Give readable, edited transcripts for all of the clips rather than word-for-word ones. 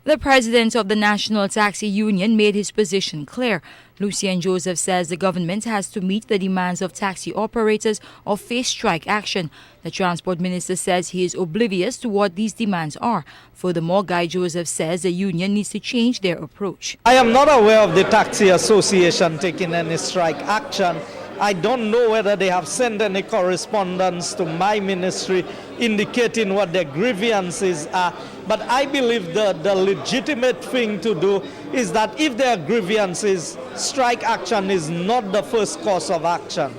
The president of the National Taxi Union made his position clear. Lucien Joseph says the government has to meet the demands of taxi operators or face strike action. The transport minister says he is oblivious to what these demands are. Furthermore, Guy Joseph says the union needs to change their approach. I am not aware of the Taxi Association taking any strike action. I don't know whether they have sent any correspondence to my ministry indicating what their grievances are. But I believe the legitimate thing to do is that if there are grievances, strike action is not the first course of action.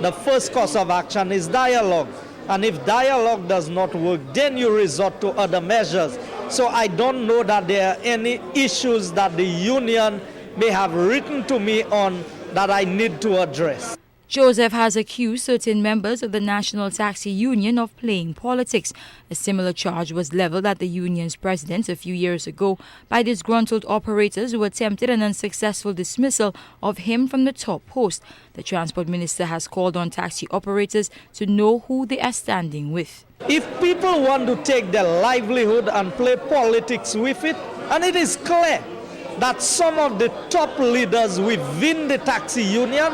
The first course of action is dialogue. And if dialogue does not work, then you resort to other measures. So I don't know that there are any issues that the union may have written to me on that I need to address. Joseph has accused certain members of the National Taxi Union of playing politics. A similar charge was leveled at the union's president a few years ago by disgruntled operators who attempted an unsuccessful dismissal of him from the top post. The transport minister has called on taxi operators to know who they are standing with. If people want to take their livelihood and play politics with it, and it is clear that some of the top leaders within the taxi union,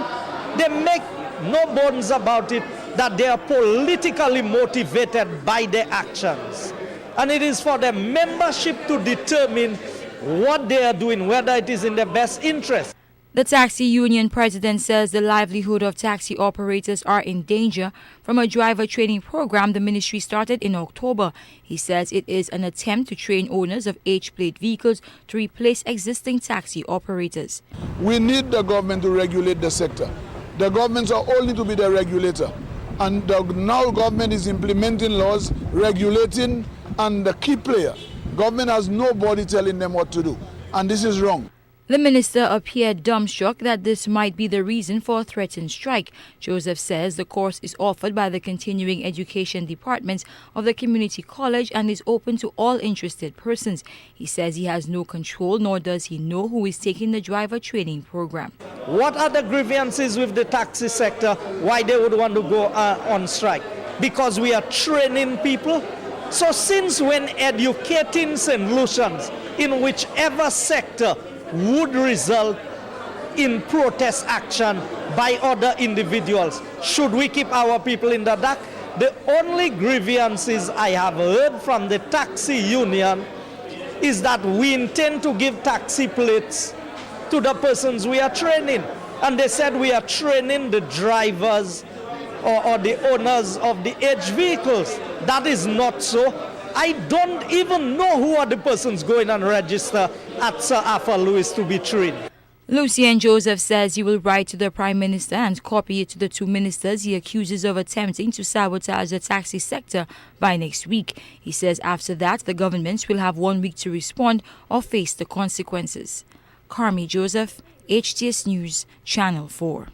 they make no bones about it that they are politically motivated by their actions. And it is for the membership to determine what they are doing, whether it is in their best interest. The taxi union president says the livelihood of taxi operators are in danger from a driver training program the ministry started in October. He says it is an attempt to train owners of H-plate vehicles to replace existing taxi operators. We need the government to regulate the sector. The governments are only to be the regulator. And now government is implementing laws, regulating, and the key player. Government has nobody telling them what to do. And this is wrong. The minister appeared dumbstruck that this might be the reason for a threatened strike. Joseph says the course is offered by the Continuing Education Department of the Community College and is open to all interested persons. He says he has no control, nor does he know who is taking the driver training program. What are the grievances with the taxi sector? Why they would want to go on strike? Because we are training people. So since when educating St. Lucians in whichever sector would result in protest action by other individuals, should we keep our people in the dark? The only grievances I have heard from the taxi union is that we intend to give taxi plates to the persons we are training. And they said we are training the drivers or the owners of the H vehicles. That is not so. I don't even know who are the persons going and register at Sir Arthur Lewis to be trained. Lucien Joseph says he will write to the Prime Minister and copy it to the two ministers he accuses of attempting to sabotage the taxi sector by next week. He says after that, the government will have 1 week to respond or face the consequences. Carmi Joseph, HTS News, Channel 4.